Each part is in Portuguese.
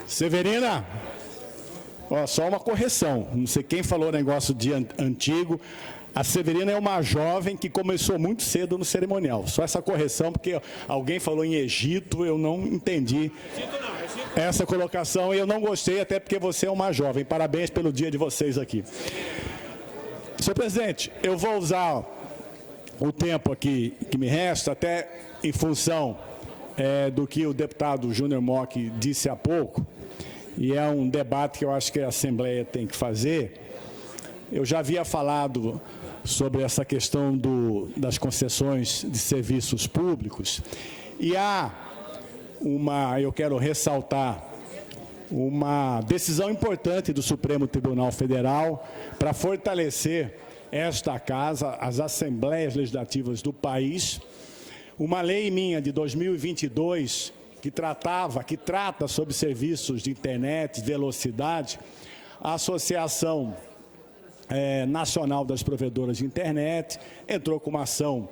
Severina, ó, só uma correção, não sei quem falou negócio de antigo, a Severina é uma jovem que começou muito cedo no cerimonial, só essa correção, porque alguém falou em Egito, eu não entendi essa colocação e eu não gostei, até porque você é uma jovem, parabéns pelo dia de vocês aqui. Senhor presidente, eu vou usar o tempo aqui que me resta, até em função do que o deputado Júnior Mock disse há pouco, e é um debate que eu acho que a Assembleia tem que fazer. Eu já havia falado sobre essa questão das concessões de serviços públicos, e eu quero ressaltar uma decisão importante do Supremo Tribunal Federal para fortalecer esta casa, as Assembleias Legislativas do país. Uma lei minha de 2022 que trata sobre serviços de internet, de a Associação Nacional das Provedoras de Internet entrou com uma ação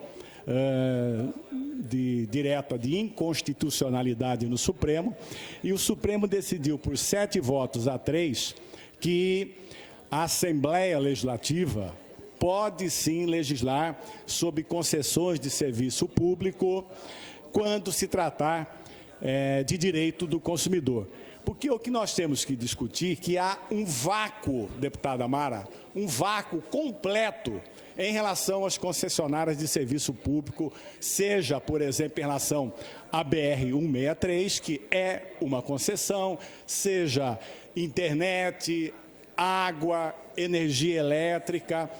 direta de inconstitucionalidade no Supremo, e o Supremo decidiu por 7-3 que a Assembleia Legislativa pode sim legislar sobre concessões de serviço público quando se tratar de direito do consumidor. Porque o que nós temos que discutir é que há um vácuo, deputada Mara, um vácuo completo em relação às concessionárias de serviço público, seja, por exemplo, em relação à BR-163, que é uma concessão, seja internet, água, energia elétrica.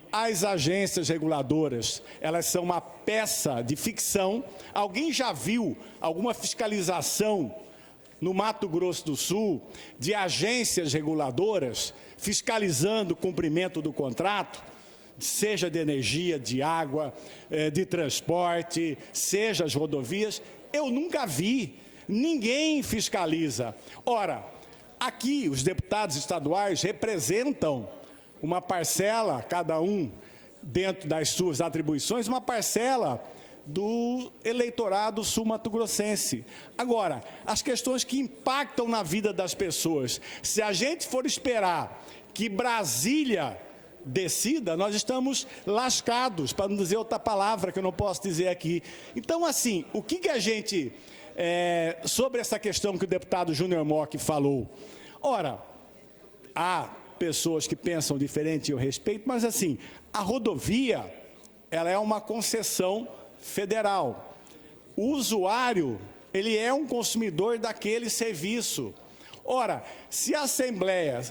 As agências reguladoras, elas são uma peça de ficção. Alguém já viu alguma fiscalização no Mato Grosso do Sul de agências reguladoras fiscalizando o cumprimento do contrato, seja de energia, de água, de transporte, seja as rodovias? Eu nunca vi, ninguém fiscaliza. Ora, aqui os deputados estaduais representam uma parcela, cada um dentro das suas atribuições, uma parcela do eleitorado sul-mato-grossense. Agora, as questões que impactam na vida das pessoas, se a gente for esperar que Brasília decida, nós estamos lascados, para não dizer outra palavra que eu não posso dizer aqui. Então, assim, o que a gente, sobre essa questão que o deputado Júnior Mock falou, ora, há pessoas que pensam diferente, eu respeito, mas assim, a rodovia, ela é uma concessão federal. O usuário, ele é um consumidor daquele serviço. Ora, se a Assembleia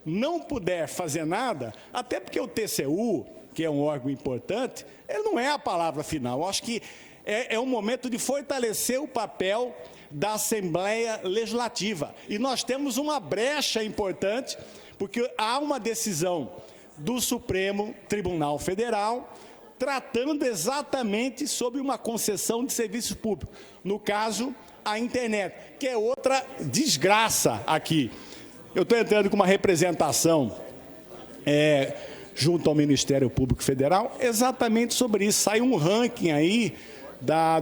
não puder fazer nada, até porque o TCU, que é um órgão importante, ele não é a palavra final. Eu acho que é um momento de fortalecer o papel da Assembleia Legislativa. E nós temos uma brecha importante, porque há uma decisão do Supremo Tribunal Federal tratando exatamente sobre uma concessão de serviço público, no caso, a internet, que é outra desgraça aqui. Eu estou entrando com uma representação junto ao Ministério Público Federal exatamente sobre isso. Saiu um ranking aí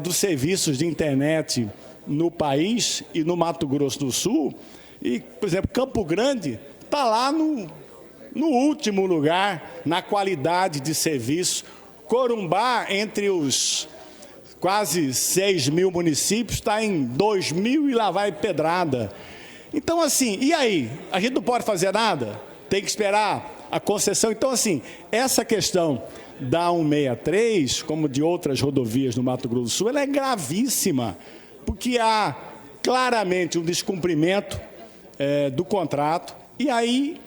dos serviços de internet no país e no Mato Grosso do Sul, e, por exemplo, Campo Grande está lá no último lugar na qualidade de serviço. Corumbá, entre os quase 6 mil municípios, está em 2.000 e lá vai pedrada. Então, assim, e aí? A gente não pode fazer nada? Tem que esperar a concessão? Então, assim, essa questão da 163, como de outras rodovias no Mato Grosso do Sul, ela é gravíssima, porque há claramente um descumprimento do contrato, e aí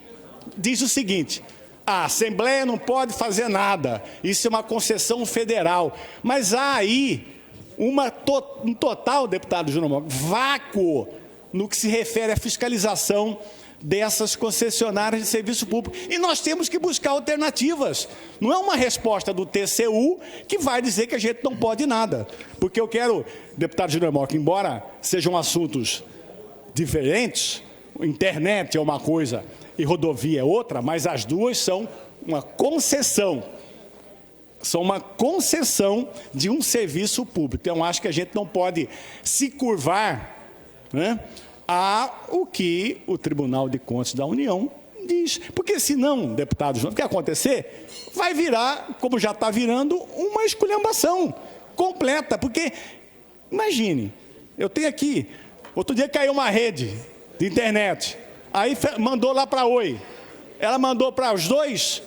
diz o seguinte: a Assembleia não pode fazer nada, isso é uma concessão federal. Mas há aí um total, deputado Júnior Mock, vácuo no que se refere à fiscalização dessas concessionárias de serviço público. E nós temos que buscar alternativas. Não é uma resposta do TCU que vai dizer que a gente não pode nada. Porque eu quero, deputado Júnior Mock, embora sejam assuntos diferentes, internet é uma coisa e rodovia é outra, mas as duas são uma concessão. São uma concessão de um serviço público. Então, acho que a gente não pode se curvar, né, o que o Tribunal de Contas da União diz. Porque senão, deputados, o que vai acontecer? Vai virar, como já está virando, uma esculhambação completa. Porque, imagine, eu tenho aqui, outro dia caiu uma rede de internet, aí mandou lá para a Oi, ela mandou para os dois,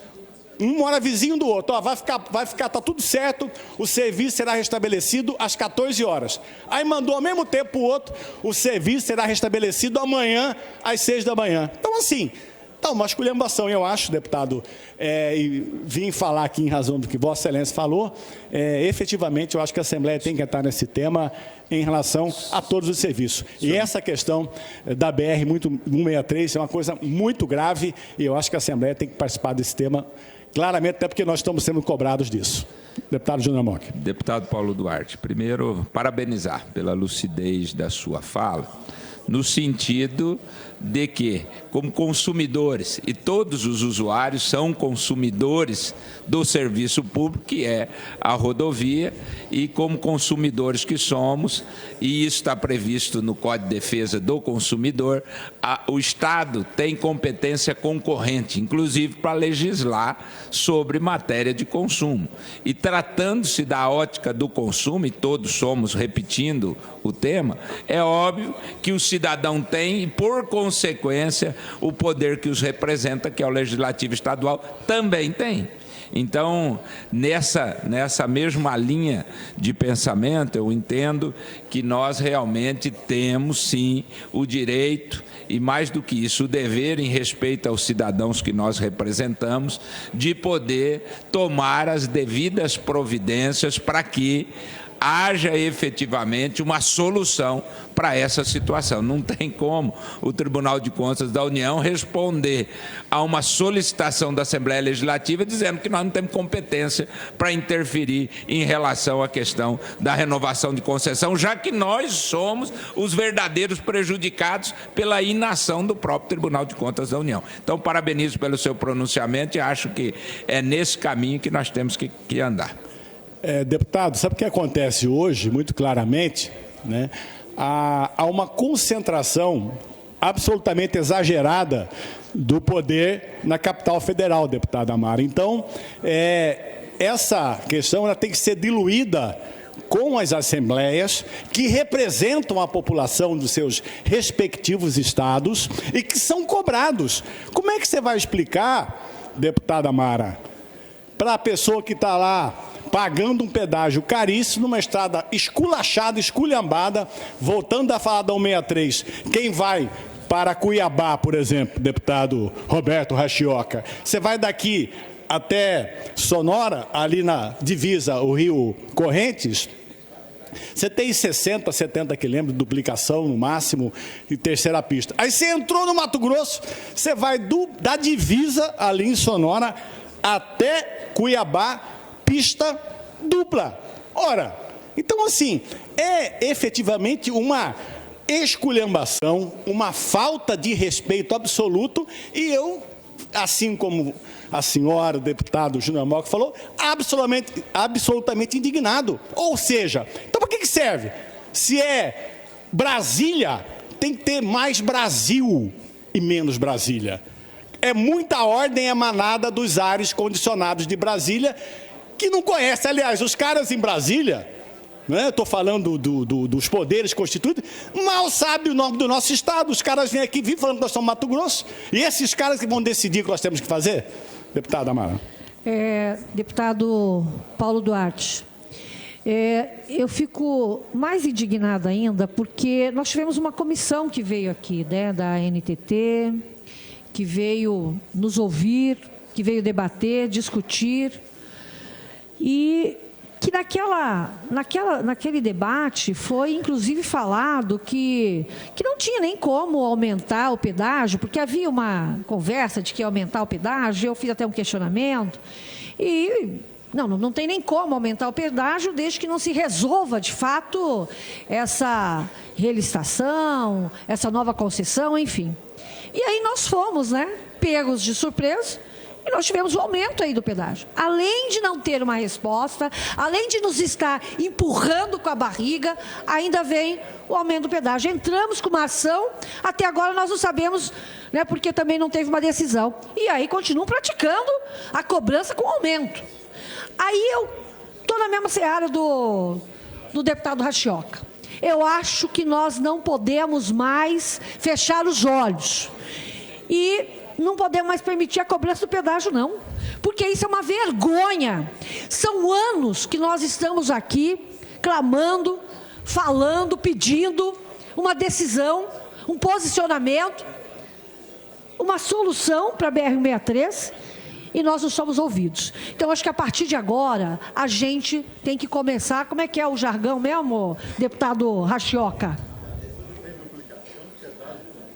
um mora vizinho do outro, ó, vai ficar, tá tudo certo, o serviço será restabelecido às 14 horas. Aí mandou ao mesmo tempo para o outro, o serviço será restabelecido amanhã às 6 da manhã. Então, assim, tá uma esculhambação, eu acho, deputado, e vim falar aqui em razão do que Vossa Excelência falou, efetivamente, eu acho que a Assembleia tem que entrar nesse tema em relação a todos os serviços. Sim. E essa questão da BR-163 é uma coisa muito grave, e eu acho que a Assembleia tem que participar desse tema claramente, até porque nós estamos sendo cobrados disso. Deputado Júnior Mock. Deputado Paulo Duarte, primeiro, parabenizar pela lucidez da sua fala, no sentido de que, como consumidores, e todos os usuários são consumidores do serviço público, que é a rodovia, e como consumidores que somos, e isso está previsto no Código de Defesa do Consumidor, o Estado tem competência concorrente, inclusive para legislar sobre matéria de consumo. E tratando-se da ótica do consumo, e todos somos repetindo o tema, é óbvio que o cidadão tem, e por consequência, o poder que os representa, que é o Legislativo Estadual, também tem. Então, nessa mesma linha de pensamento, eu entendo que nós realmente temos, sim, o direito e, mais do que isso, o dever em respeito aos cidadãos que nós representamos, de poder tomar as devidas providências para que haja efetivamente uma solução para essa situação. Não tem como o Tribunal de Contas da União responder a uma solicitação da Assembleia Legislativa dizendo que nós não temos competência para interferir em relação à questão da renovação de concessão, já que nós somos os verdadeiros prejudicados pela inação do próprio Tribunal de Contas da União. Então, parabenizo pelo seu pronunciamento e acho que é nesse caminho que nós temos que andar. Deputado, sabe o que acontece hoje, muito claramente, né? Há uma concentração absolutamente exagerada do poder na capital federal, deputada Amara. Então, essa questão ela tem que ser diluída com as assembleias que representam a população dos seus respectivos estados e que são cobrados. Como é que você vai explicar, deputada Amara, para a pessoa que está lá pagando um pedágio caríssimo numa estrada esculachada, esculhambada, voltando a falar da 163, quem vai para Cuiabá, por exemplo, deputado Roberto Rachioca, você vai daqui até Sonora, ali na divisa, o Rio Correntes, você tem 60, 70 quilômetros de duplicação no máximo e terceira pista. Aí você entrou no Mato Grosso, você vai da divisa ali em Sonora até Cuiabá, pista dupla. Ora, então assim, é efetivamente uma esculhambação, uma falta de respeito absoluto, e eu, assim como a senhora, o deputado Júnior Mock falou, absolutamente indignado. Ou seja, então para que serve? Se é Brasília, tem que ter mais Brasil e menos Brasília. É muita ordem emanada dos ares condicionados de Brasília, que não conhece. Aliás, os caras em Brasília, né, estou falando dos poderes constituídos, mal sabem o nome do nosso estado. Os caras vêm aqui falando que nós somos Mato Grosso. E esses caras que vão decidir o que nós temos que fazer? Deputada Amara. Deputado Paulo Duarte, eu fico mais indignada ainda porque nós tivemos uma comissão que veio aqui, né, da NTT, que veio nos ouvir, que veio debater, discutir, e que naquele debate foi inclusive falado que não tinha nem como aumentar o pedágio, porque havia uma conversa de que ia aumentar o pedágio, eu fiz até um questionamento, e não tem nem como aumentar o pedágio desde que não se resolva de fato essa relicitação, essa nova concessão, enfim. E aí nós fomos, né, pegos de surpresa, E nós tivemos um aumento aí do pedágio. Além de não ter uma resposta, além de nos estar empurrando com a barriga, ainda vem o aumento do pedágio. Entramos com uma ação, até agora nós não sabemos, né, porque também não teve uma decisão. E aí continuam praticando a cobrança com aumento. Aí eu estou na mesma seara do deputado Rachioca. Eu acho que nós não podemos mais fechar os olhos. E não podemos mais permitir a cobrança do pedágio, não. Porque isso é uma vergonha. São anos que nós estamos aqui clamando, falando, pedindo uma decisão, um posicionamento, uma solução para a BR-163, e nós não somos ouvidos. Então, acho que a partir de agora, a gente tem que começar... Como é que é o jargão mesmo, deputado Rachioca?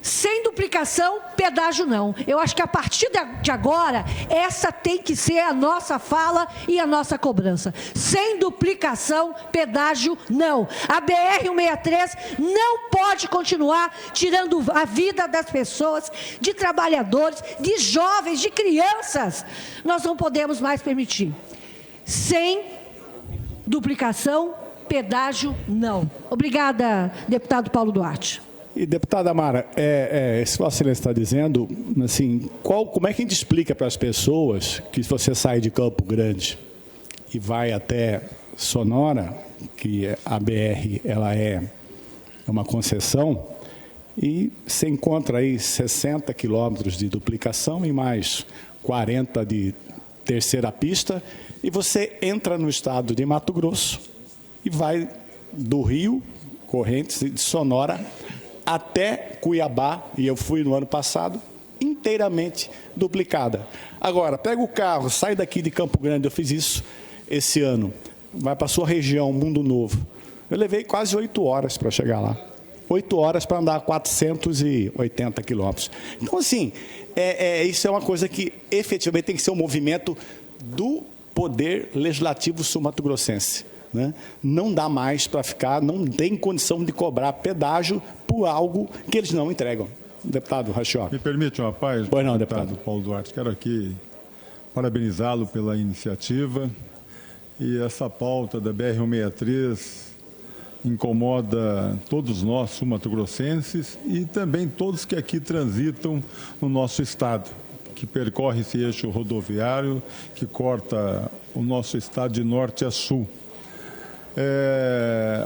Sem duplicação, pedágio não. Eu acho que a partir de agora, essa tem que ser a nossa fala e a nossa cobrança. Sem duplicação, pedágio não. A BR-163 não pode continuar tirando a vida das pessoas, de trabalhadores, de jovens, de crianças. Nós não podemos mais permitir. Sem duplicação, pedágio não. Obrigada, deputado Paulo Duarte. E, deputada Mara, se você está dizendo, assim, como é que a gente explica para as pessoas que se você sai de Campo Grande e vai até Sonora, que a BR ela é uma concessão, e você encontra aí 60 quilômetros de duplicação e mais 40 de terceira pista, e você entra no estado de Mato Grosso e vai do Rio, Correntes, de Sonora, até Cuiabá, e eu fui no ano passado, inteiramente duplicada. Agora, pega o carro, sai daqui de Campo Grande, eu fiz isso esse ano, vai para a sua região, Mundo Novo. Eu levei quase 8 horas para chegar lá. 8 horas para andar 480 quilômetros. Então, assim, isso é uma coisa que efetivamente tem que ser um movimento do Poder Legislativo sul-mato-grossense. Né? Não dá mais para ficar, não tem condição de cobrar pedágio por algo que eles não entregam. Deputado Rachioca. Me permite uma paz, pois não, deputado Paulo Duarte. Quero aqui parabenizá-lo pela iniciativa. E essa pauta da BR-163 incomoda todos nós, sul-mato-grossenses, e também todos que aqui transitam no nosso estado, que percorre esse eixo rodoviário que corta o nosso estado de norte a sul.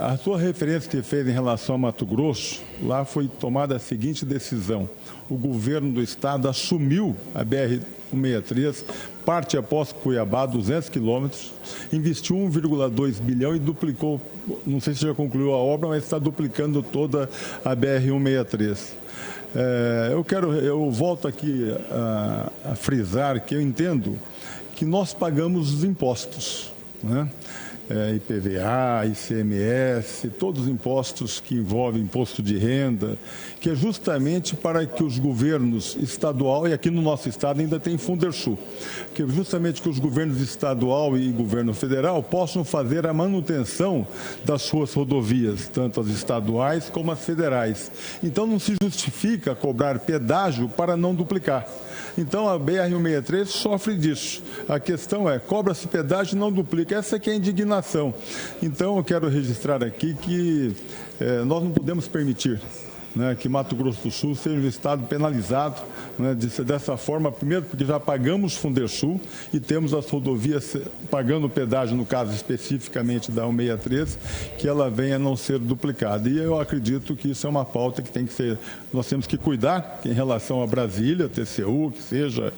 A sua referência que fez em relação a Mato Grosso, lá foi tomada a seguinte decisão: o governo do estado assumiu a BR-163, parte após Cuiabá, 200 quilômetros, investiu 1,2 bilhão e duplicou, não sei se já concluiu a obra, mas está duplicando toda a BR-163. Eu volto aqui a frisar que eu entendo que nós pagamos os impostos, né? IPVA, ICMS, todos os impostos que envolvem imposto de renda, que é justamente para que os governos estadual, e aqui no nosso estado ainda tem Fundersul, que é justamente que os governos estadual e governo federal possam fazer a manutenção das suas rodovias, tanto as estaduais como as federais. Então não se justifica cobrar pedágio para não duplicar. Então, a BR-163 sofre disso. A questão é, cobra-se pedágio e não duplica. Essa que é a indignação. Então, eu quero registrar aqui que nós não podemos permitir, né, que Mato Grosso do Sul seja um estado penalizado, né, dessa forma, primeiro porque já pagamos Fundersul e temos as rodovias pagando pedágio, no caso especificamente da 163, que ela venha a não ser duplicada. E eu acredito que isso é uma pauta que tem que ser, nós temos que cuidar em relação a Brasília, TCU, que seja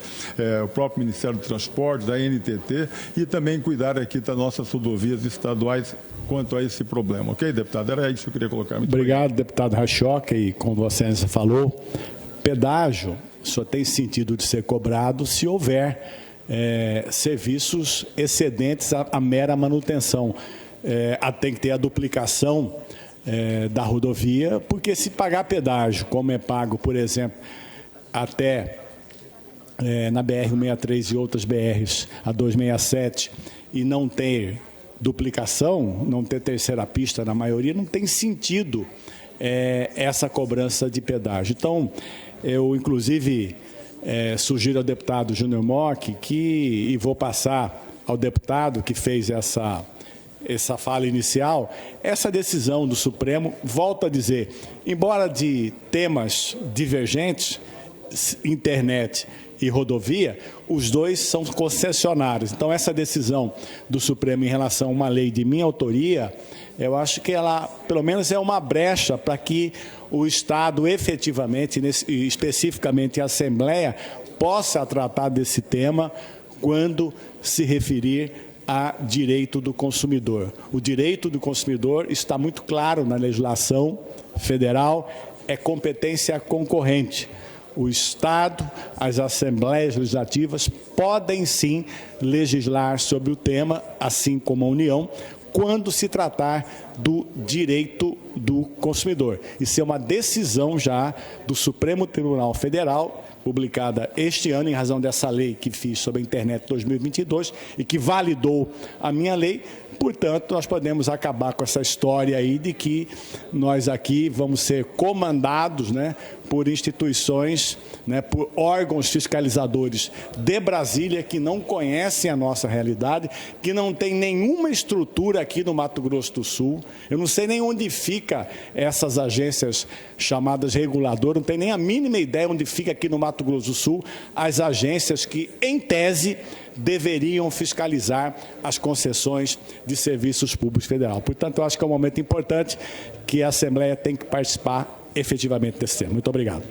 o próprio Ministério do Transporte, da NTT, e também cuidar aqui das nossas rodovias estaduais quanto a esse problema. Ok, deputado? Era isso que eu queria colocar. Muito obrigado, deputado Rachioca, e como você falou, pedágio só tem sentido de ser cobrado se houver serviços excedentes à mera manutenção. Tem que ter a duplicação da rodovia, porque se pagar pedágio, como é pago, por exemplo, até na BR-163 e outras BRs, a 267, e não ter duplicação, não ter terceira pista na maioria, não tem sentido essa cobrança de pedágio. Então, eu, inclusive, sugiro ao deputado Júnior Mock e vou passar ao deputado que fez essa fala inicial, essa decisão do Supremo, volto a dizer, embora de temas divergentes, internet e rodovia, os dois são concessionários. Então, essa decisão do Supremo em relação a uma lei de minha autoria, eu acho que ela, pelo menos, é uma brecha para que o Estado efetivamente, especificamente a Assembleia, possa tratar desse tema quando se referir a direito do consumidor. O direito do consumidor está muito claro na legislação federal, é competência concorrente. O Estado, as Assembleias Legislativas podem sim legislar sobre o tema, assim como a União, quando se tratar do direito do consumidor. Isso é uma decisão já do Supremo Tribunal Federal, publicada este ano em razão dessa lei que fiz sobre a internet 2022 e que validou a minha lei. Portanto, nós podemos acabar com essa história aí de que nós aqui vamos ser comandados, né, por instituições, né, por órgãos fiscalizadores de Brasília que não conhecem a nossa realidade, que não tem nenhuma estrutura aqui no Mato Grosso do Sul. Eu não sei nem onde fica essas agências chamadas reguladoras, não tenho nem a mínima ideia onde fica aqui no Mato Grosso do Sul as agências que, em tese, deveriam fiscalizar as concessões de serviços públicos federal. Portanto, eu acho que é um momento importante que a Assembleia tem que participar efetivamente desse tema. Muito obrigado.